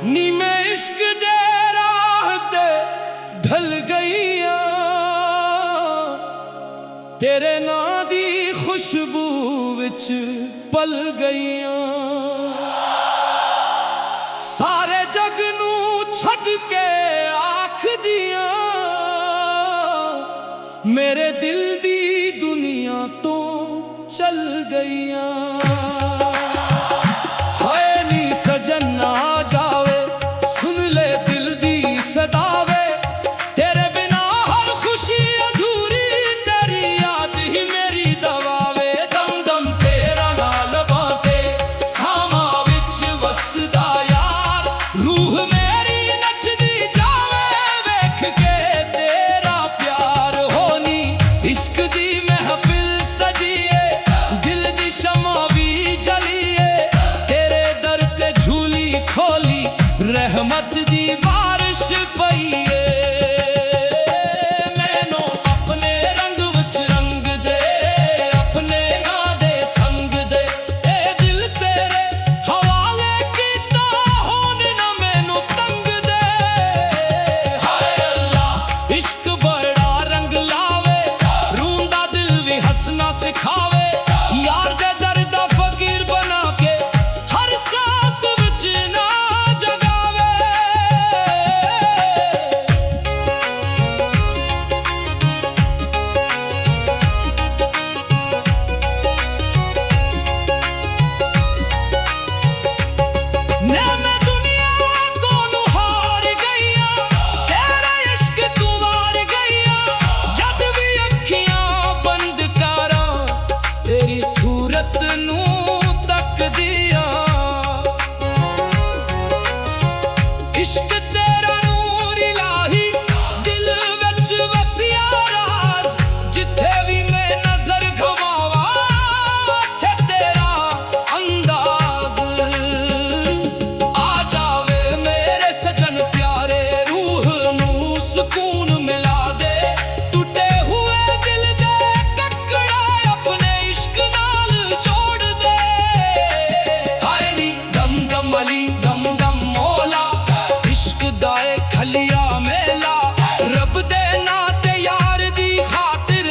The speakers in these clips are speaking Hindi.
नी मैं इश्क दे राह ते ढल गईया, तेरे नां दी खुशबू विच पल गईया। सारे जग नू छड़ के आख दिया, मेरे दिल दी दुनिया तो चल गईया। हाय नी सजन ना जावे, सुन ले दिल दी सदावे, तेरे बिना हर खुशी अधूरी, तेरी याद ही मेरी दवावे। दम दम तेरा नाल बाते सामा विच वसदा यार, रूह मेरी नचदी जावे वेख के तेरा प्यार। होनी इश्क दी महफिल सजिए, दिल दी शमा भी जलिए, तेरे दर ते झूली खोली रहमत दी बारिश पईए। मैनू अपने रंग विच रंग दे, अपने नां दे संग दे, ए दिल तेरे हवाले कीता, हुण ना मैनू तंग दे। हाय अल्लाह इश्क बड़ा रंग लावे, रूंदा दिल भी हंसना सिखावे, यार दे दर्द दा फकीर बना के हर सांस विच ना जगावे। ने मैं दुनिया तो हार गईया, तेरा इश्क तू वार गईया। जद भी अखियां बंद करा, तेरी सूरत नू तक दिया। इश्क तेरा नूर इलाही, दिल विच वसिया राज, जिथे भी मैं नजर घुमावा थे तेरा अंदाज। आ जावे मेरे सजन प्यारे, रूह नू सुकून मिला दे, टूटे हुए दिल दे ककड़ा अपने इश्क नाल जोड़ दे। हाय नी दम दम अली दम दम मौला, इश्क दाए खलिया मेला, रब दे नाते यार दी खातिर,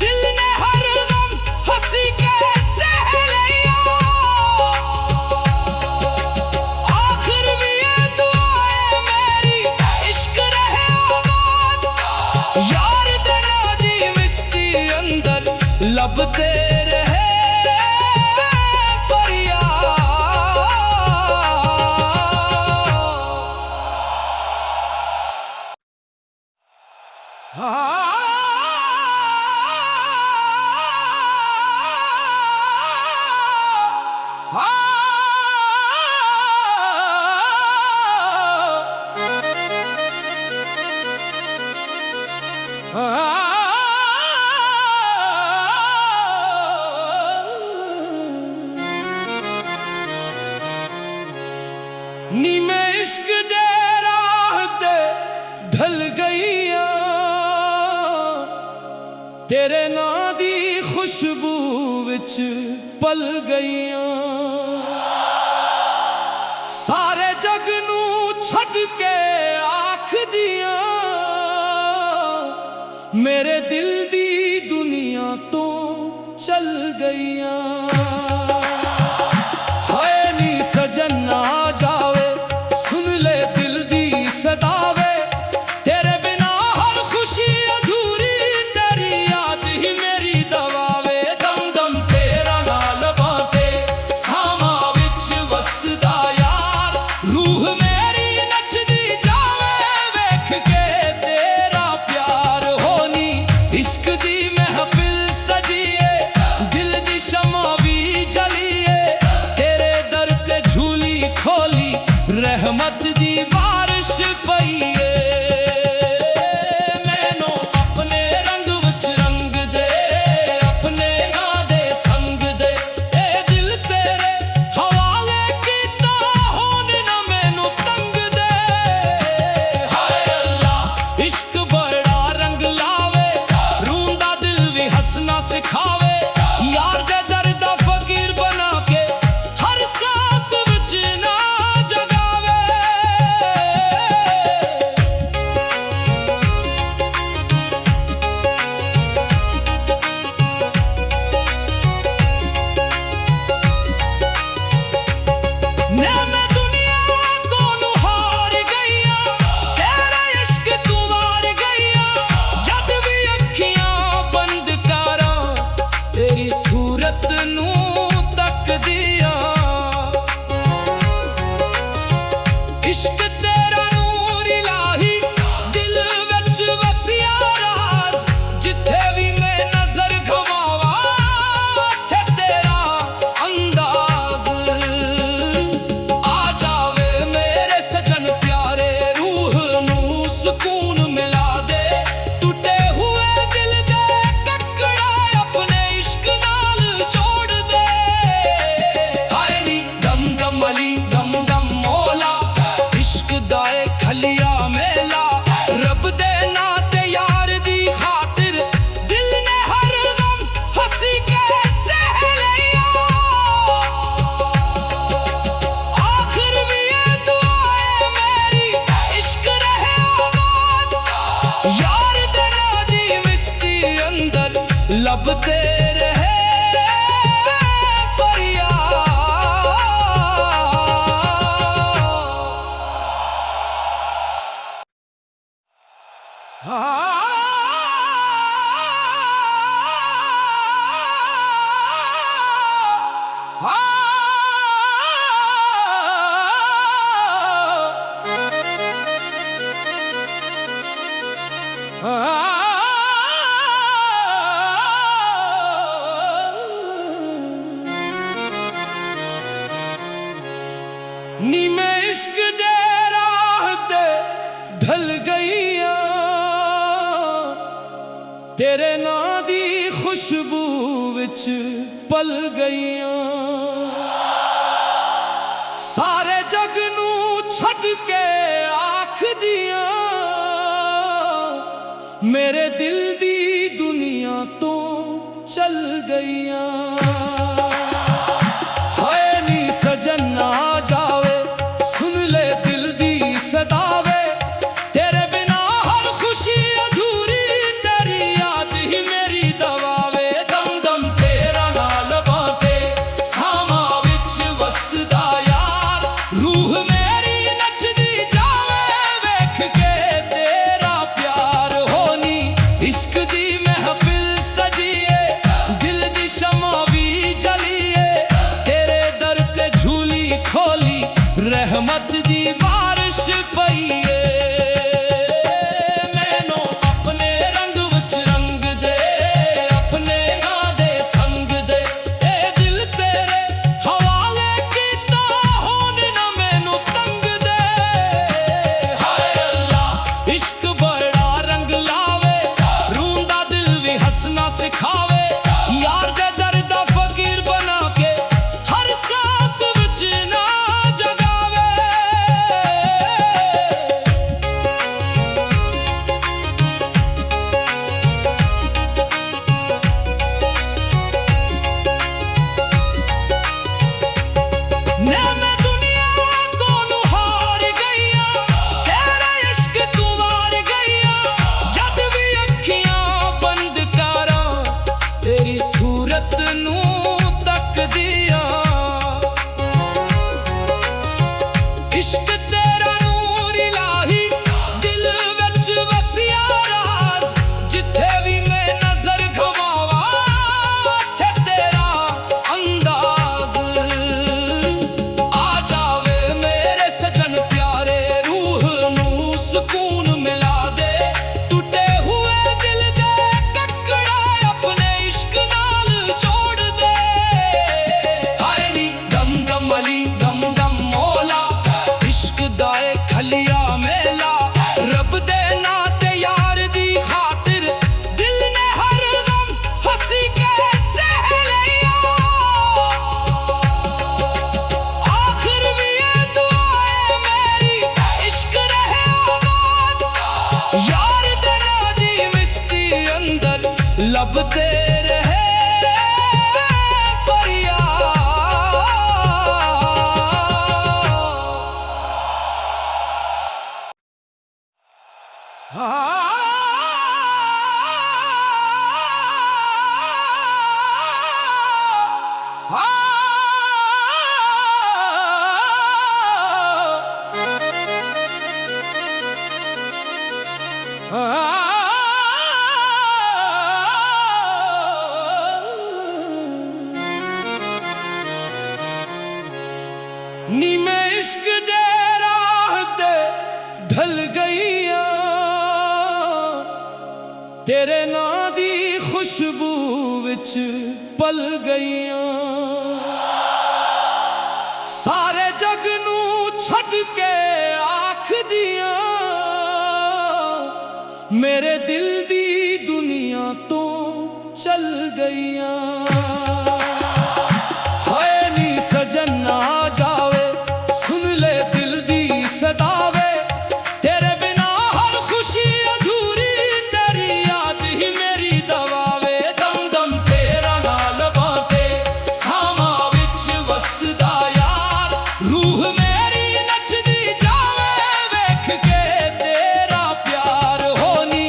दिल ने हर गम हंसी के सह लिया। आखिर भी ये दुआ है मेरी, इश्क रहे आबाद, यार दे नादी मिस्ती अंदर लबते रहे फरियाद। नी मैं इश्क दे राह ते ढल गईया, तेरे नां दी खुशबू विच पल गईया। सारे जग नू छड़ के आख दिया, मेरे दिल दी दुनिया तो चल गईया। हाय नी सजन ना जावे, सुन ले दिल दी सदावे, तेरे बिना हर खुशी अधूरी, तेरी याद ही मेरी दवावे। दम दम तेरा नाल बाते सामा विच वसदा यार, रूह मेरी नचदी जावे वेख के तेरा प्यार। होनी इश्क दी महफिल सजिए, दिल दी शमा भी जली यार तेरा दी मिस्ती अंदर लभते रहे नी मैं इश्क दे राह ते ढल गईया तेरे नां दी खुशबू विच पल गईया सारे जग नू छड़ के आख दिया मेरे दिल दी दुनिया तो चल गईया हाय नी सजन आ जावे सुन ले दिल दी सदावे तेरे बिना हर खुशी अधूरी तेरी याद ही मेरी दवावे दम दम तेरा नाल बाते सामा विच वसदा यार रूह मेरी नचदी जावे वेख के तेरा प्यार होनी इश्क दी महफिल सजिए दिल दी शमा भी जलिए तेरे दर ते झूली खोली रहमत दी बारिश पईए मैनू अपने रंग विच रंग दे अपने नां दे संग दे ए दिल तेरे हवाले कीता होन ना मैनू तंग दे हाय अल्लाह इश्क बड़ा रंग लावे रूंदा दिल भी हंसना सिखावे यार दे दर्द फकीर बना के हर सांस विच ना जगावे ने मैं दुनिया तो नू हार गईया तेरा इश्क तू वार गईया जद भी अखियां बंद करा तेरी सूरत नू तक दिया इश्क तेरा नूर इलाही दिल विच वसिया राज जिथे भी मैं नजर घुमावा थे तेरा अंदाज आ जावे मेरे सजन प्यारे रूह नू सुकून मिला दे टूटे हुए दिल दे ककड़ा अपने इश्क नाल जोड़ दे हाय नी दम दम अली दम दम मौला इश्क दाए खलिया मेला रब दे नाते यार दी खातिर दिल ने हर गम हंसी के सह लिया आखिर भी ये दुआ है मेरी इश्क रहे आबाद यार तेरा दी मिस्ती अंदर लभते रहे नी मैं इश्क दे राह ते ढल गईया तेरे नां दी खुशबू विच पल गईया सारे जग नू छड़ के आख दिया मेरे दिल दी दुनिया तो चल गईया हाय नी सजन आ जावे सुन ले दिल दी सदावे तेरे बिना हर खुशी अधूरी तेरी याद ही मेरी दवावे दम दम तेरा नाल बाते सामा विच वसदा यार रूह मेरी नचदी जावे वेख के तेरा प्यार होनी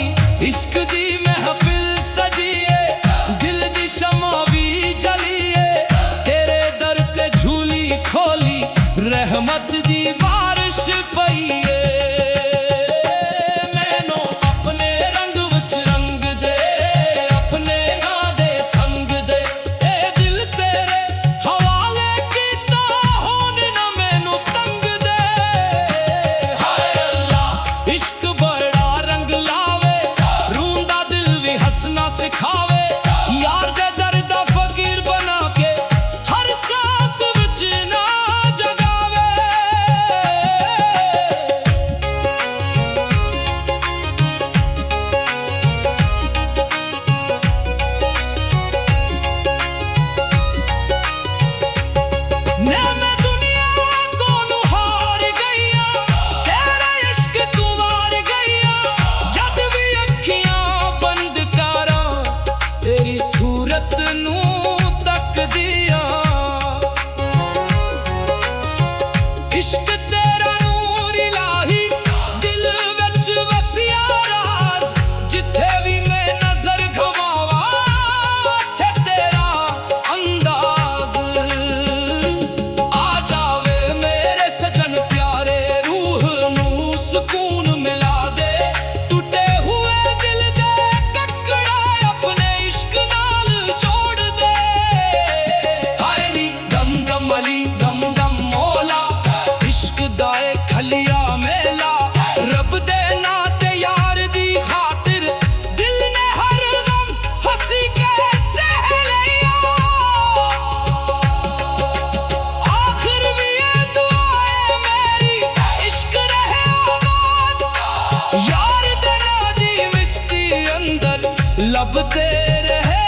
लभते रहे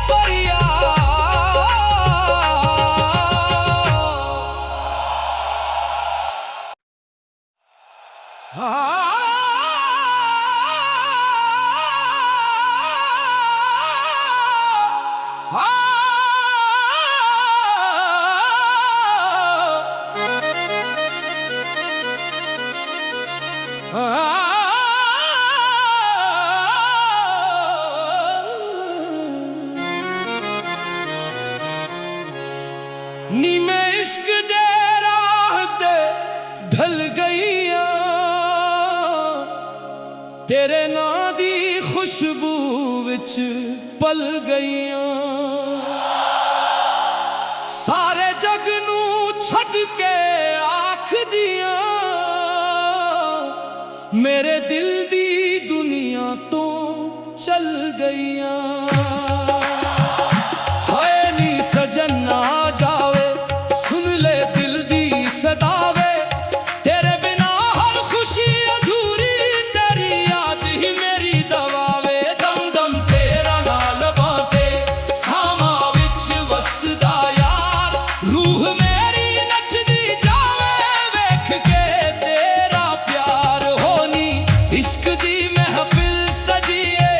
फरियाद। नी मैं इश्क दे राह ते ढल गईया, तेरे नां दी खुशबू विच पल गईया। सारे जग नू छड़ के आख दिया, मेरे दिल दी दुनिया तो चल गईया। हाय नी सजन ना जावे, सुन ले दिल दी सदावे, तेरे बिना हर खुशी अधूरी, तेरी याद ही मेरी दवावे। दम दम तेरा नाल बाते सामा विच वसदा यार, रूह मेरी नचदी जावे वेख के तेरा प्यार। होनी इश्क दी महफिल सजिए,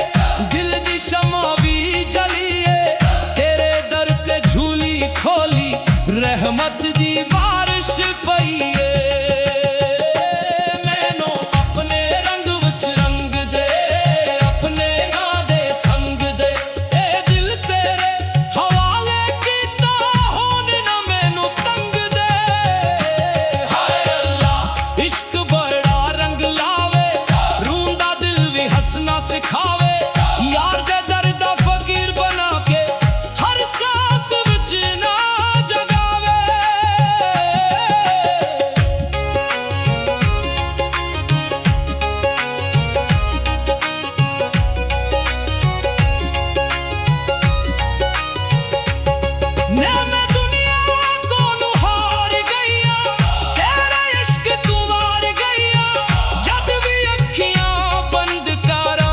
दिल दी शमा भी जलिए, तेरे दर ते झूली खोली रहमत दी बारिश पईए। मैनू अपने रंग विच रंग दे, अपने नां दे संग दे, ए दिल तेरे हवाले कीता, होन ना मैनू तंग दे। हाय अल्लाह इश्क बड़ा रंग लावे, रूंदा दिल भी हंसना सिखावे, यार दे दर्द दा फकीर बना के हर सांस विच ना जगावे। मैं दुनिया को हार गईया, तेरा इश्क तू वार गईया। जद भी अखियां बंद करा,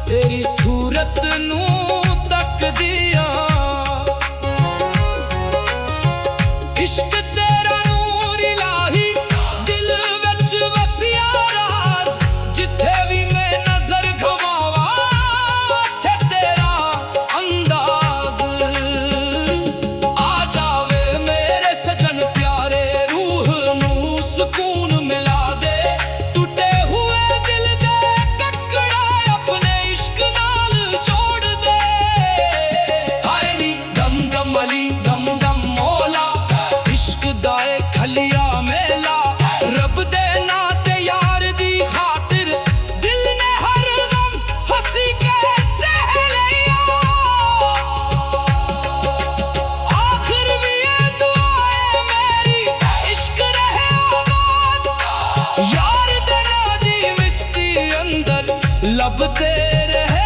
तेरी सूरत नू तक दिया। इश्क तेरा नूर इलाही, दिल विच वसिया राज, जिथे भी मैं नजर घुमावा थे तेरा अंदाज। आ जावे मेरे सजन प्यारे, रूह नू सुकून मिला दे, टूटे हुए दिल दे ककड़ा अपने इश्क नाल जोड़ दे। हाय नी दम दम अली दम दम मौला, इश्क दाए खलिया मेला, रब दे नाते यार दी खातिर, दिल ने हर गम हंसी के सह लिया। आखिर भी ये दुआ है मेरी, इश्क रहे आबाद, यार दे नादी मिस्ती अंदर लभते रहे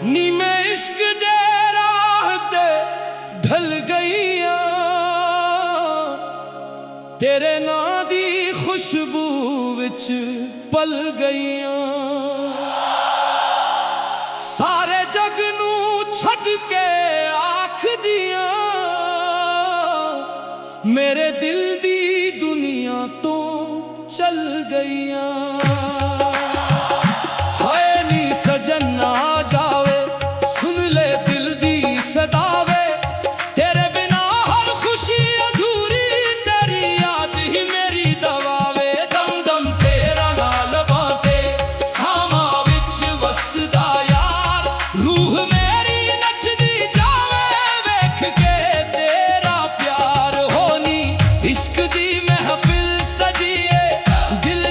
नी मैं इश्क दे राह ते ढल गईया, तेरे नां दी खुशबू विच पल गईया। सारे जग नू छड़ के आख दिया, मेरे दिल दी दुनिया तो चल गईया। हाय नी सजन ना जावे, सुन ले दिल दी सदावे, तेरे बिना हर खुशी अधूरी, तेरी याद ही मेरी दवावे। दम दम तेरा नाल बाते सामा विच वसदा यार, रूह मेरी नचदी जावे वेख के तेरा प्यार। होनी इश्क दी महफिल सजिए, दिल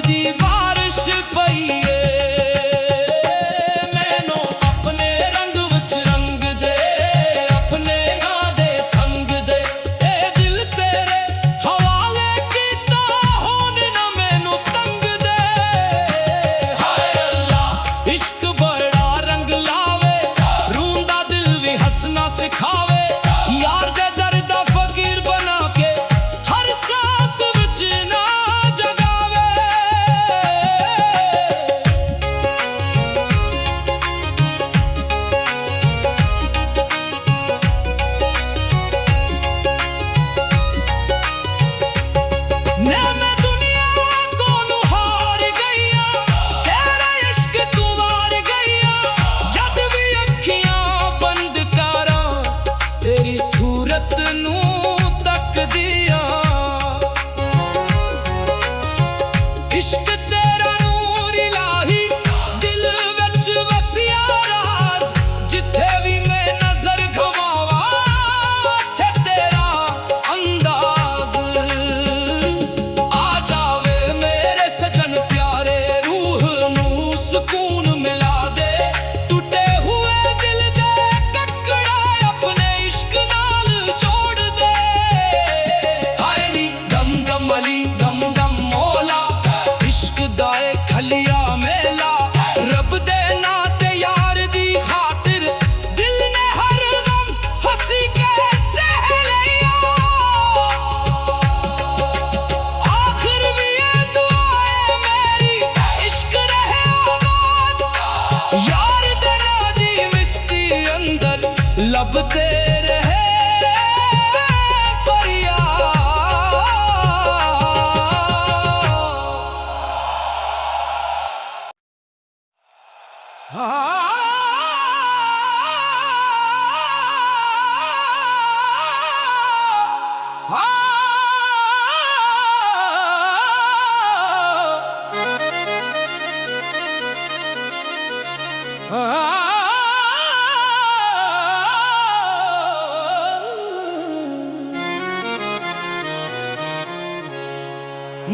दी बारिश पईए मैनू अपने रंग विच रंग दे अपने ना दे संग दे ए दिल तेरे हवाले कीता होन ना मैनू तंग दे हाय अल्लाह इश्क बड़ा रंग लावे रूंदा दिल भी हंसना सिखावे यार दे दर्द दा फकीर बना के हर सांस विच ना जगावे ने मैं दुनिया कोनू हार गईया तेरा इश्क तू वार गईया जद भी अखियां बंद करा तेरी सूरत नू तक दिया इश्क तेरा नूर इलाही दिल विच वसिया राज जिथे भी मैं नजर घुमावा थे तेरा अंदाज आ जावे मेरे सजन प्यारे रूह नू सुकून मिला दे टूटे हुए दिल दे ककड़ा अपने इश्क नाल जोड़ दे हाय नी दम दम अली दम दम मौला इश्क दाए खलिया मेला रब दे नाते यार दी खातिर दिल ने हर गम हंसी के सह लिया आखिर भी ये दुआ है मेरी इश्क रहे आबाद यार दे नादी मिस्ती अंदर लबते रहे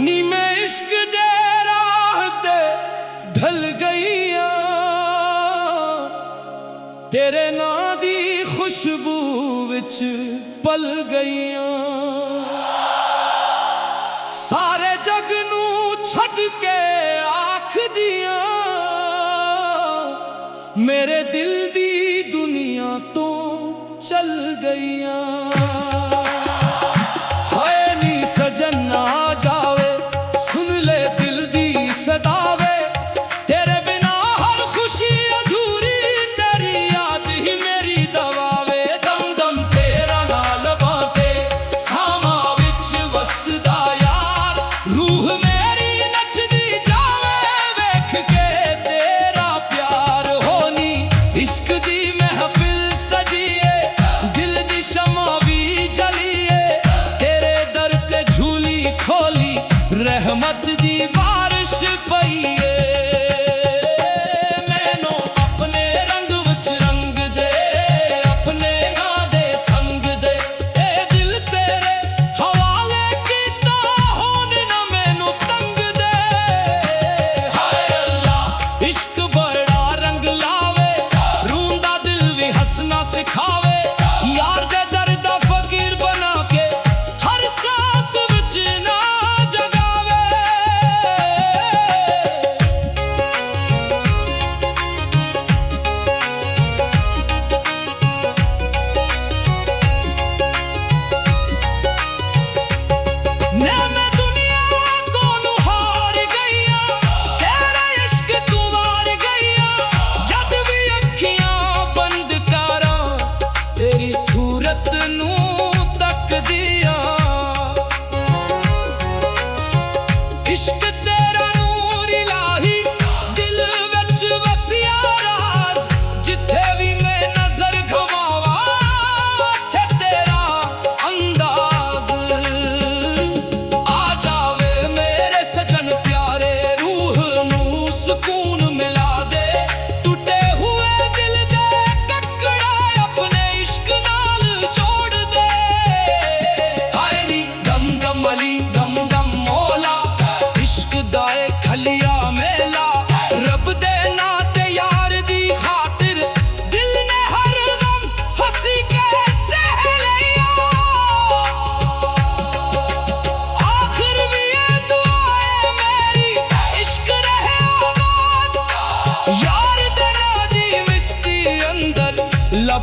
नी मैं इश्क दे राह ते ढल गईया तेरे नां दी खुशबू विच पल गईया सारे जग नू छड्ड के आख दिया मेरे दिल दी दुनिया तो चल गईया हाय नी सजन आ जावे सुन ले दिल दी सदावे तेरे बिना हर खुशी अधूरी तेरी याद ही मेरी दवावे दम दम तेरा नाल बाते सामा विच वसदा यार रूह मेरी नचदी जावे वेख के तेरा प्यार होनी इश्क दी महफिल सजिए दिल दी शमा भी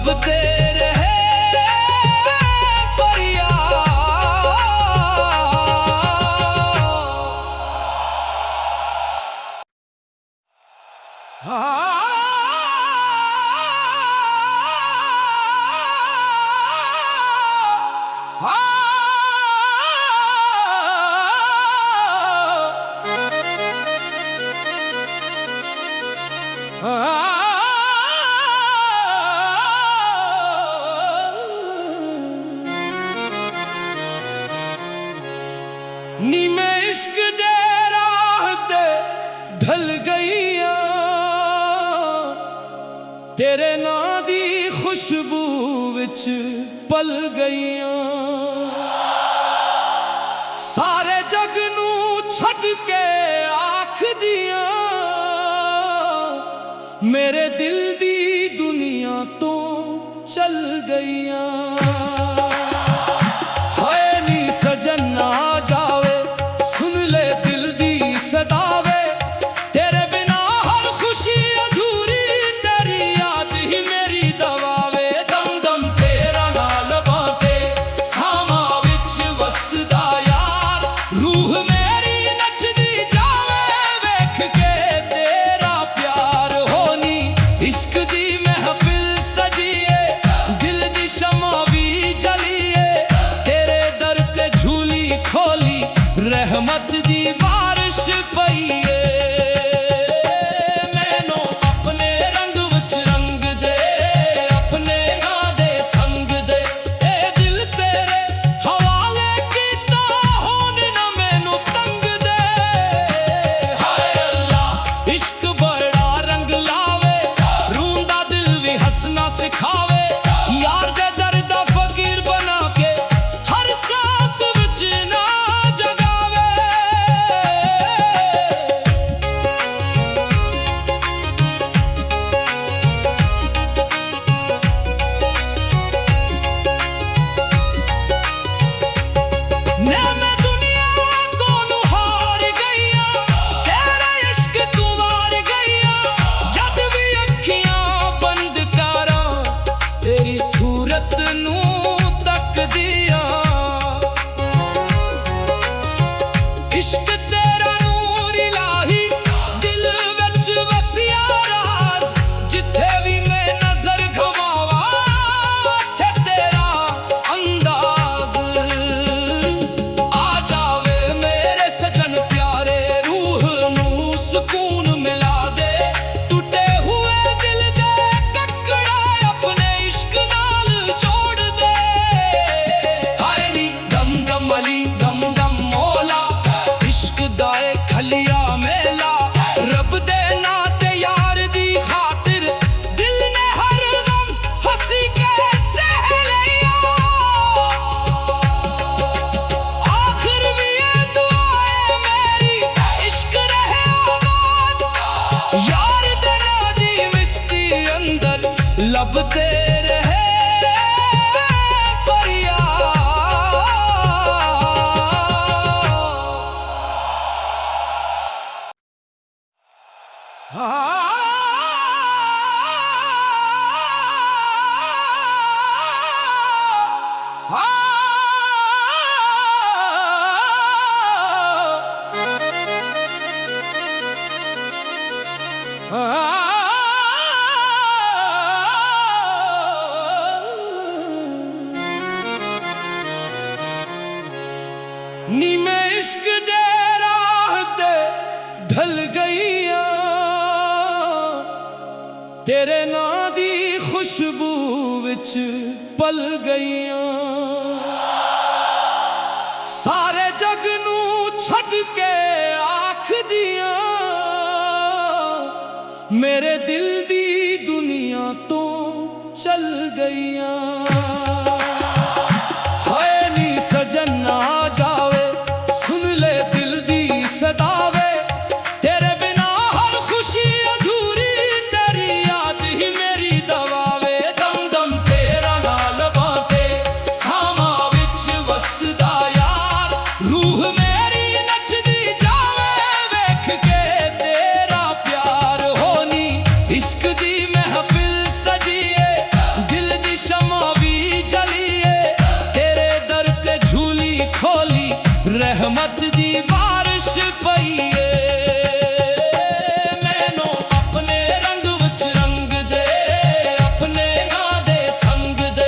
लब तेरे है फरियाद। नी मैं इश्क दे राह ते ढल गईया, तेरे नां दी खुशबू विच पल गईया। सारे जग नू छड़ के आख दिया, मेरे दिल दी दुनिया तो चल गईया। हाय नी सजन ना जावे, सुन ले दिल दी सदावे, तेरे बिना हर खुशी अधूरी, तेरी याद ही मेरी दवावे। दम दम तेरा नाल बाते सामा विच वसदा यार, रूह मेरी नचदी जावे वेख के तेरा प्यार। होनी इश्क दी महफिल सजिए, दिल दी शमा भी जलिए, तेरे दर ते झूली खोली रहमत दी बारिश पईए। मैनू अपने रंग विच रंग दे, अपने नां दे संग दे, ए दिल तेरे हवाले कीता, होन ना मैनू तंग दे। हाय अल्लाह इश्क बड़ा रंग लावे, रूंदा दिल भी हंसना सिखावे, यार दे दर्द दा फकीर बना के हर सांस विच ना जगावे। ने मैं दुनिया कोनू हार गईया, तेरा इश्क तू वार गईया। जद भी अखियां बंद करा, तेरी सूरत नू तक दिया। इश्क तेरा नूर इलाही, दिल विच वसिया राज, जिथे भी मैं नजर घुमावा थे तेरा अंदाज आ जावे। मेरे सजन प्यारे रूह नू सुकून मिला दे, टूटे हुए दिल दे ककड़ा अपने इश्क नाल जोड़ दे। हाय नी दम दम अली दम दम मौला, इश्क दाए खलिया मेला, रब दे नाते यार दी खातिर, दिल ने हर गम हंसी के सह लिया। आखिर भी ये दुआ है मेरी, इश्क रहे आबाद, यार दे नादी मिस्ती अंदर लब तेरे है नी मैं इश्क दे राह ते ढल गईया, तेरे नां दी खुशबू विच पल गईया। सारे जग नू छड़ के आख दिया, मेरे दिल दी दुनिया तो चल गईया। हाय नी सजन ना जावे, सुन ले दिल दी सदावे, तेरे बिना हर खुशी अधूरी, तेरी याद ही मेरी दवावे। दम दम तेरा नाल बाते सामा विच वसदा यार, रूह मेरी नचदी जावे वेख के तेरा प्यार। होनी इश्क दी महफिल सजिए, दिल दी बारिश पईए मैनू अपने रंग विच रंग दे अपने नां दे संग दे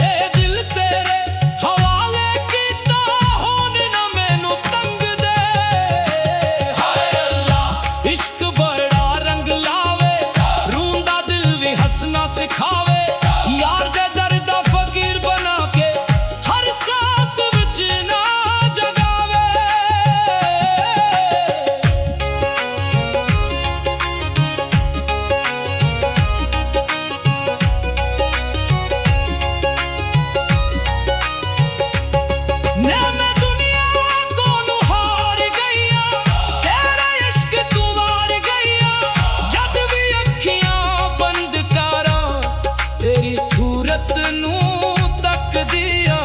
ए दिल तेरे हवाले कीता हुण ना मैनू तंग दे हाय अल्लाह इश्क बड़ा रंग लावे रूंदा दिल भी हंसना सिखावे यार दे दर्द दा फकीर बना के हर सांस विच ना जगावे ने मैं दुनिया तो हार गईया तेरा इश्क तू वार गईया जद भी अखियां बंद करा तेरी सूरत नू तक दिया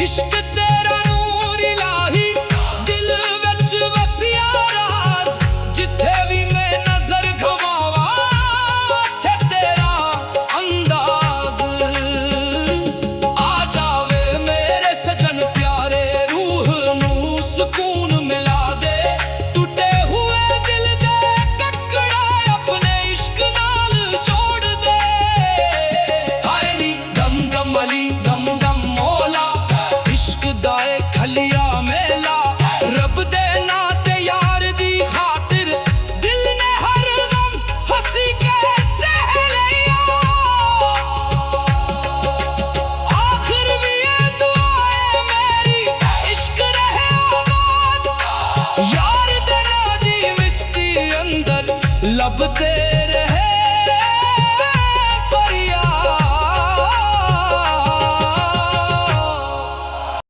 इश्क तेरा नूर इलाही दिल विच वसिया राज जिथे भी मैं नजर घुमावा थे तेरा अंदाज आ जावे मेरे सजन प्यारे रूह नू सुकून मिला दे टूटे हुए दिल दे ककड़ा अपने इश्क नाल जोड़ दे हाय नी दम दम अली दम दम मौला इश्क दाए खलिया मेला रब दे नाते यार दी खातिर दिल ने हर गम हंसी के सह लिया आखिर भी ये दुआ है मेरी इश्क रहे आबाद यार दे नादी मिस्ती अंदर लब ते